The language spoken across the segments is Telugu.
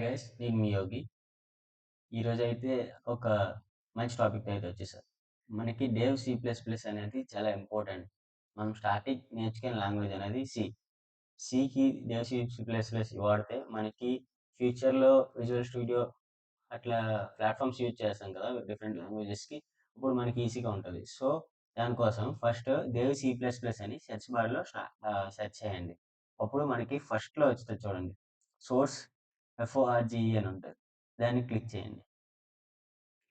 గైస్ నేను మీ యోగి. ఈరోజైతే ఒక మంచి టాపిక్ అయితే వచ్చేసారు. మనకి డేవ్ సి ప్లస్ ప్లస్ అనేది చాలా ఇంపార్టెంట్. మనం స్టార్టింగ్ నేర్చుకునే లాంగ్వేజ్ అనేది సి. సికి డేవ్ సి ప్లస్ ప్లస్ వాడితే మనకి ఫ్యూచర్లో విజువల్ స్టూడియో అట్లా ప్లాట్ఫామ్స్ యూజ్ చేస్తాం కదా డిఫరెంట్ లాంగ్వేజెస్కి. ఇప్పుడు మనకి ఈజీగా ఉంటుంది. సో దానికోసం first Dev C plus plus అని సెర్చ్ బార్లో సెర్చ్ చేయండి. అప్పుడు మనకి ఫస్ట్లో వస్తుంది చూడండి, సోర్స్ ఎఫ్ఓఆర్జిఈ అని ఉంటుంది. దాన్ని క్లిక్ చేయండి.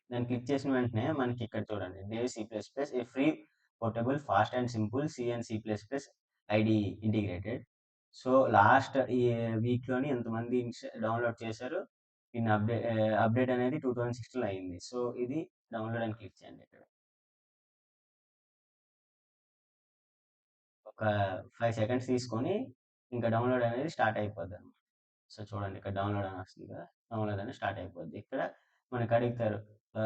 దాన్ని క్లిక్ చేసిన వెంటనే మనకి ఇక్కడ చూడండి, Dev C plus plus a free portable fast and simple C and C plus plus IDE integrated. So last ఈ వీక్లోని ఎంతమంది డౌన్లోడ్ చేశారు. దీన్ని అప్డేట్ అనేది 2016లో అయింది. సో ఇది డౌన్లోడ్ అని క్లిక్ చేయండి. ఇక్కడ ఒక 5 సెకండ్స్ తీసుకొని ఇంకా డౌన్లోడ్ అనేది స్టార్ట్ అయిపోద్ది అనమాట. సో చూడండి, ఇక్కడ డౌన్లోడ్ అని వస్తుంది కదా, డౌన్లోడ్ అనేది స్టార్ట్ అయిపోద్ది. ఇక్కడ మనకు అడుగుతారు ఆ,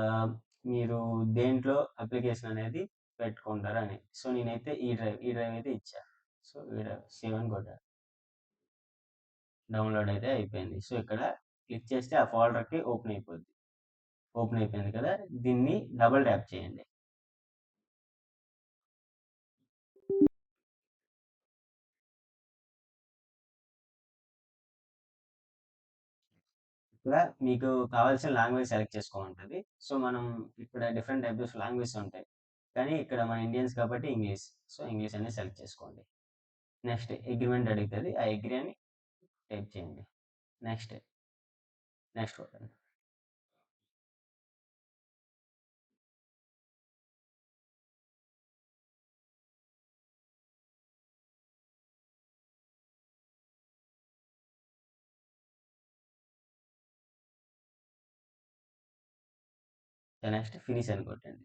మీరు దేంట్లో అప్లికేషన్ అనేది పెట్టుకుంటారని. సో నేనైతే ఈ డ్రైవ్ అయితే ఇచ్చా. సో ఈ డ్రైవ్ సేవ్ అని కొట్టా. డౌన్లోడ్ అయితే అయిపోయింది. సో ఇక్కడ క్లిక్ చేస్తే ఆ ఫోల్డర్కి ఓపెన్ అయిపోద్ది. ఓపెన్ అయిపోయింది కదా, దీన్ని డబుల్ ట్యాప్ చేయండి. ఇక్కడ మీకు కావాల్సిన లాంగ్వేజ్ సెలెక్ట్ చేసుకోమంటుంది. సో మనం ఇక్కడ డిఫరెంట్ టైప్స్ ఆఫ్ లాంగ్వేజ్ ఉంటాయి, కానీ ఇక్కడ మన ఇండియన్స్ కాబట్టి ఇంగ్లీష్. సో ఇంగ్లీష్ అనేది సెలెక్ట్ చేసుకోండి. నెక్స్ట్ అగ్రిమెంట్ అడుగుతుంది, ఆ అగ్రి అని టైప్ చేయండి. నెక్స్ట్ నెక్స్ట్ కొట్టండి. నెక్స్ట్ ఫినిష్ అని కొట్టండి.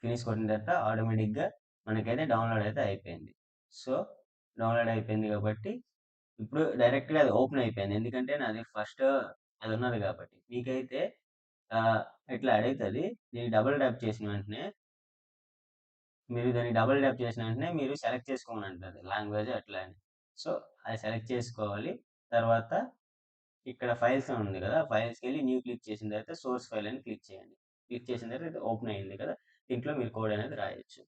ఫినిష్ కొట్టిన తర్వాత ఆటోమేటిక్గా మనకైతే డౌన్లోడ్ అయితే అయిపోయింది. సో డౌన్లోడ్ అయిపోయింది కాబట్టి ఇప్పుడు డైరెక్ట్గా అది ఓపెన్ అయిపోయింది, ఎందుకంటే నాది ఫస్ట్ అది ఉన్నది కాబట్టి. మీకైతే ఆ, ఇట్లా అడుగుతుంది. దీన్ని డబుల్ ట్యాప్ చేసిన వెంటనే మీరు సెలెక్ట్ చేసుకోమని అంటుంది, లాంగ్వేజ్ అట్లా అని. సో అది సెలెక్ట్ చేసుకోవాలి. తర్వాత ఇక్కడ ఫైల్స్ అని ఉంది కదా, ఫైల్స్కి వెళ్ళి న్యూ క్లిక్ చేసిన తర్వాత సోర్స్ ఫైల్ అని క్లిక్ చేయండి. క్లిక్ చేసిన తర్వాత ఇది ఓపెన్ అయింది కదా, దీంట్లో మీరు కోడ్ అనేది రాయొచ్చు.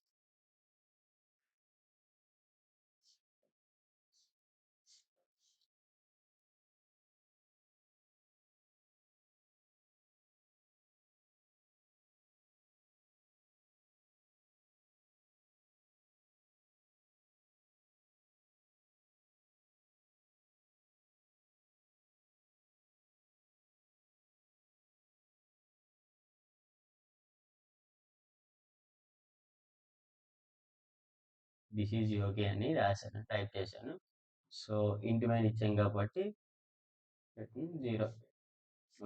దిస్ ఈజ్ ఓకే అని రాశాను, టైప్ చేశాను. సో ఇంటి మీద ఇచ్చాం కాబట్టి 0.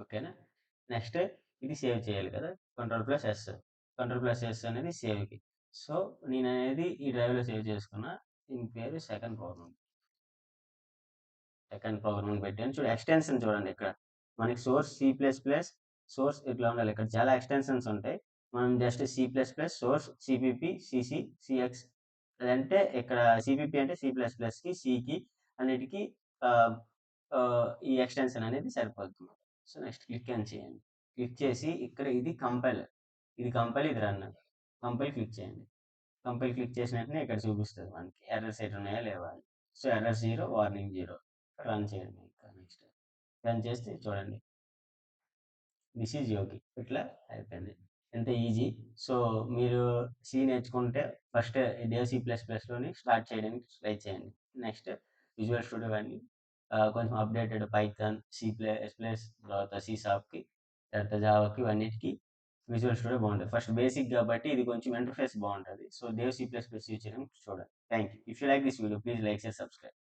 ఓకేనా. నెక్స్ట్ ఇది సేవ్ చేయాలి కదా, కంట్రోల్+S. కంట్రోల్+S అనేది సేవ్కి. సో నేను అనేది ఈ డ్రైవ్లో సేవ్ చేసుకున్నా. దీని పేరు సెకండ్ ప్రోగ్రామ్ పెట్టాను. చూడు ఎక్స్టెన్షన్ చూడండి, ఇక్కడ మనకి సోర్స్ C++, సోర్స్ ఇట్లా ఉండాలి. ఇక్కడ చాలా ఎక్స్టెన్షన్స్ ఉంటాయి. మనం just C++, source CPP, CC, CX. అదంటే ఇక్కడ సిపిపి అంటే C++కి, సికి అన్నిటికీ ఆ, ఆ, ఈ ఎక్స్టెన్షన్ అనేది సరిపోతుంది. సో నెక్స్ట్ క్లిక్ అని చేయండి. క్లిక్ చేసి ఇక్కడ ఇది కంపైల్, ఇది రన్. కంపైల్ క్లిక్ చేయండి. కంపైల్ క్లిక్ చేసిన వెంటనే ఇక్కడ చూపిస్తుంది మనకి ఎర్రర్స్ ఎటు ఉన్నాయా లేవా అని. So error 0, warning 0. రన్ చేయండి. ఇంకా నెక్స్ట్ రన్ చేస్తే చూడండి, దిస్ ఈజ్ యోగి. ఇట్లా అయిపోయింది. ఎంత ఈజీ. సో మీరు సి నేర్చుకుంటే ఫస్ట్ డేవ్ C++లోని స్టార్ట్ చేయడానికి ట్రై చేయండి. నెక్స్ట్ విజువల్ స్టూడియో కానీ కొంచెం అప్డేటెడ్ పైథాన్, C++, తర్వాత C#కి, తర్వాత జావాకి, ఇవన్నిటికి విజువల్ స్టూడియో బాగుంటుంది. ఫస్ట్ బేసిక్ కాబట్టి ఇది కొంచెం ఇంటర్ఫేస్ బాగుంటుంది. సో దేవ్ C++ యూజ్ చేయడం చూడండి. Thank you. If you like this video, please like, share, subscribe.